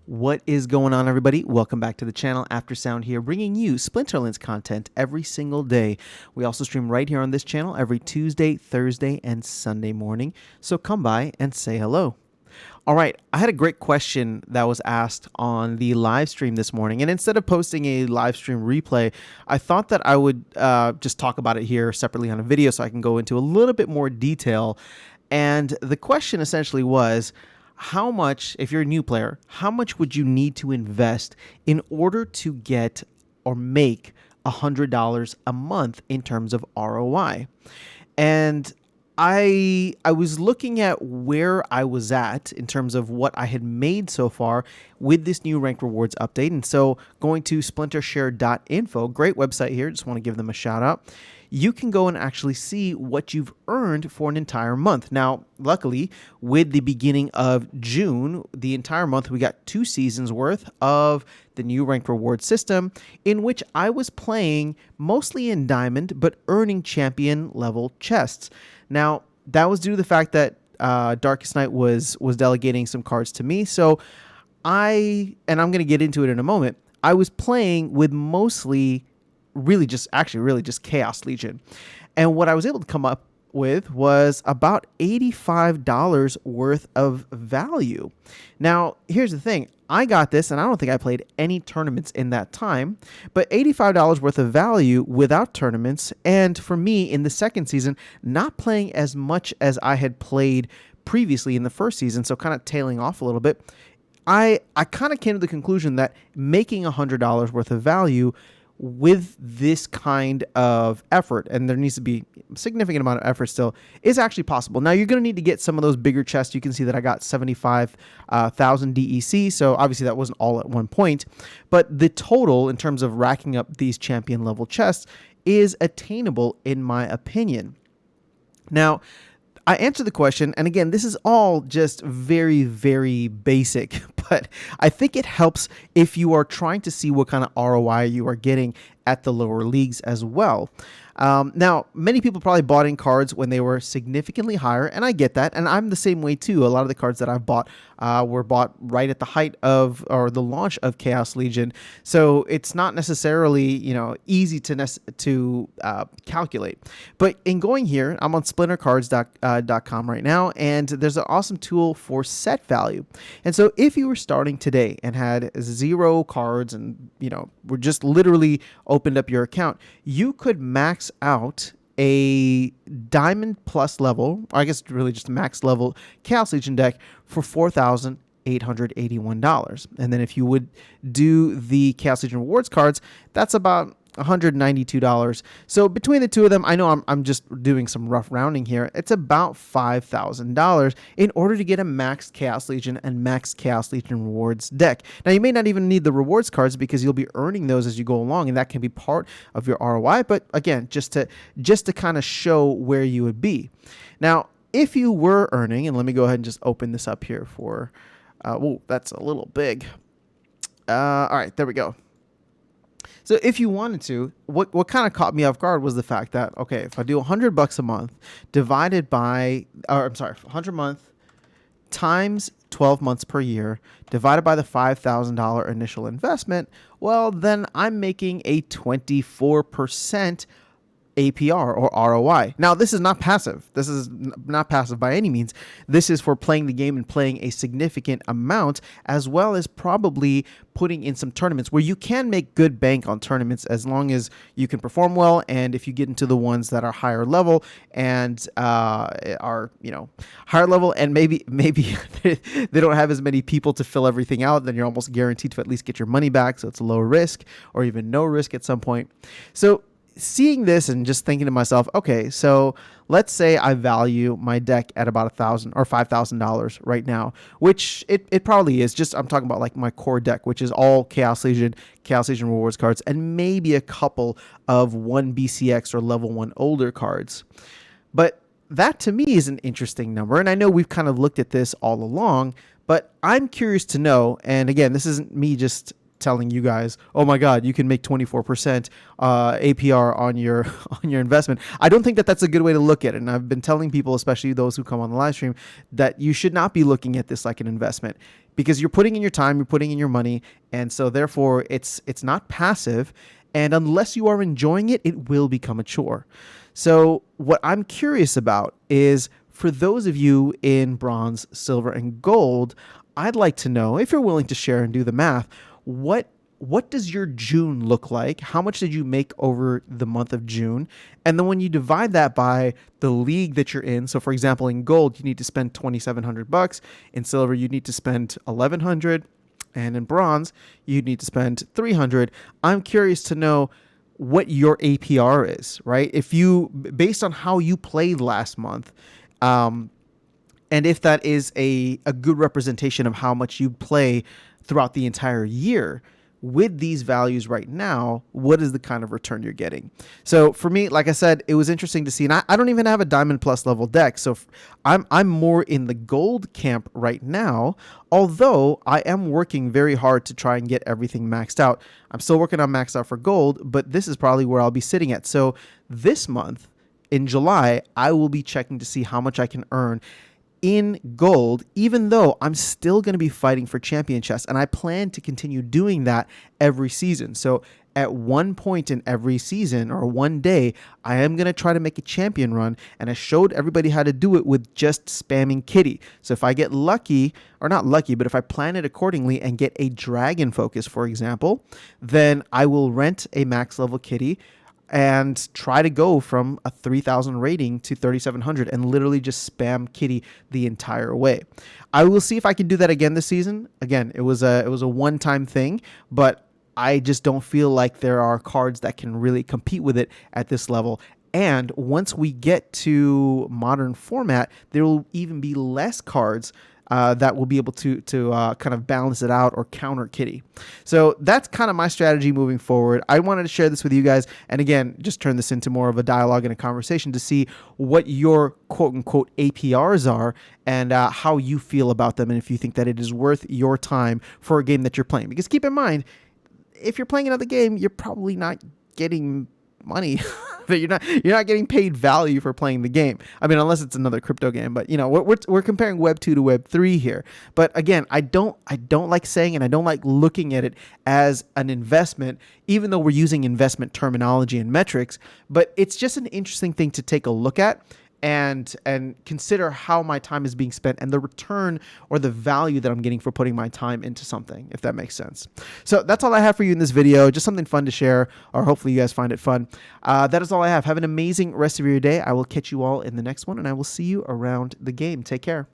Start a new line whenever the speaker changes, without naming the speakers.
What is going on, everybody? Welcome back to the channel. Aftersound here, bringing you Splinterlands content every single day. We also stream right here on this channel every Tuesday, Thursday, and Sunday morning. So come by and say hello. All right, I had a great question that was asked on the live stream this morning. And instead of posting a live stream replay, I thought that I would just talk about it here separately on a video so I can go into a little bit more detail. And the question essentially was, how much, if you're a new player, how much would you need to invest in order to get or make $100 a month in terms of ROI? And I was looking at where I was at in terms of what I had made so far with this new Rank Rewards update. And so going to splintershare.info, great website here, just want to give them a shout out. You can go and actually see what you've earned for an entire month. Now, luckily, with the beginning of June, the entire month, we got 2 seasons worth of the new Rank Reward system, in which I was playing mostly in Diamond, but earning champion level chests. Now, that was due to the fact that Darkest Night was delegating some cards to me. So and I'm going to get into it in a moment, I was playing with mostly really just Chaos Legion. And what I was able to come up with was about $85 worth of value. Now, here's the thing. I got this, and I don't think I played any tournaments in that time, but $85 worth of value without tournaments. And for me, in the second season, not playing as much as I had played previously in the first season, so kind of tailing off a little bit, I kind of came to the conclusion that making $100 worth of value with this kind of effort, and there needs to be a significant amount of effort still, is actually possible. Now, you're going to need to get some of those bigger chests. You can see that I got 75,000 DEC, so obviously that wasn't all at one point, but the total in terms of racking up these champion level chests is attainable in my opinion. Now, I answered the question, and again, this is all just very, very basic, but I think it helps if you are trying to see what kind of ROI you are getting at the lower leagues as well. Now, many people probably bought in cards when they were significantly higher, and I get that, and I'm the same way too. A lot of the cards that I've bought were bought right at the height of, or the launch of Chaos Legion, so it's not necessarily, easy to calculate. But in going here, I'm on splintercards.com right now, and there's an awesome tool for set value. And so if you were starting today and had 0 cards and, were just literally opened up your account, you could max out a Diamond Plus level, or I guess really just a max level Chaos Legion deck for $4,881. And then if you would do the Chaos Legion Rewards cards, that's about $192. So between the two of them, I know I'm just doing some rough rounding here. It's about $5,000 in order to get a max Chaos Legion and max Chaos Legion Rewards deck. Now, you may not even need the rewards cards because you'll be earning those as you go along, and that can be part of your ROI. But again, just to kind of show where you would be. Now, if you were earning, and let me go ahead and just open this up here for, that's a little big. All right, there we go. So if you wanted to, what kind of caught me off guard was the fact that, okay, if I do $100 a month divided by, 100 month times 12 months per year divided by the $5,000 initial investment, well, then I'm making a 24% APR or ROI. Now, this is not passive. This is not passive by any means. This is for playing the game and playing a significant amount, as well as probably putting in some tournaments where you can make good bank on tournaments as long as you can perform well. And if you get into the ones that are higher level and are, higher level, and maybe they don't have as many people to fill everything out, then you're almost guaranteed to at least get your money back. So it's low risk or even no risk at some point. So seeing this and just thinking to myself, okay, so let's say I value my deck at about $1,000 or $5,000 right now, which it probably is. Just I'm talking about like my core deck, which is all Chaos Legion Rewards cards, and maybe a couple of 1 BCX or level 1 older cards. But that to me is an interesting number, and I know we've kind of looked at this all along, but I'm curious to know, and again, this isn't me just telling you guys, oh my God, you can make 24% APR on your on your investment. I don't think that that's a good way to look at it. And I've been telling people, especially those who come on the live stream, that you should not be looking at this like an investment, because you're putting in your time, you're putting in your money, and so therefore it's not passive. And unless you are enjoying it, it will become a chore. So what I'm curious about is, for those of you in bronze, silver, and gold, I'd like to know, if you're willing to share and do the math, what does your June look like? How much did you make over the month of June? And then when you divide that by the league that you're in, so for example, in gold, you need to spend $2,700. In silver, you need to spend $1,100. And in bronze, you need to spend $300. I'm curious to know what your APR is, right? If you, based on how you played last month, and if that is a good representation of how much you play throughout the entire year, with these values right now, what is the kind of return you're getting? So for me, like I said, it was interesting to see, and I don't even have a Diamond Plus level deck, so I'm more in the gold camp right now, although I am working very hard to try and get everything maxed out. I'm still working on maxed out for gold, but this is probably where I'll be sitting at. So this month, in July, I will be checking to see how much I can earn in gold, even though I'm still going to be fighting for champion chests, and I plan to continue doing that every season. So at one point in every season, or one day, I am going to try to make a champion run, and I showed everybody how to do it with just spamming kitty. So if I get lucky, or not lucky, but if I plan it accordingly and get a dragon focus, for example, then I will rent a max level kitty and try to go from a 3,000 rating to 3,700 and literally just spam kitty the entire way. I will see if I can do that again this season. Again, it was a one-time thing, but I just don't feel like there are cards that can really compete with it at this level. And once we get to modern format, there will even be less cards that will be able to kind of balance it out or counter kitty. So that's kind of my strategy moving forward. I wanted to share this with you guys, and again, just turn this into more of a dialogue and a conversation to see what your quote-unquote APRs are, and how you feel about them, and if you think that it is worth your time for a game that you're playing. Because keep in mind, if you're playing another game, you're probably not getting money. But you're not getting paid value for playing the game. I mean, unless it's another crypto game. But you know, we're comparing Web 2 to Web 3 here. But again, I don't like saying, and I don't like looking at it as an investment, even though we're using investment terminology and metrics. But it's just an interesting thing to take a look at and consider how my time is being spent and the return or the value that I'm getting for putting my time into something, if that makes sense. So that's all I have for you in this video. Just something fun to share, or hopefully you guys find it fun. That is all I have. Have an amazing rest of your day. I will catch you all in the next one, and I will see you around the game. Take care.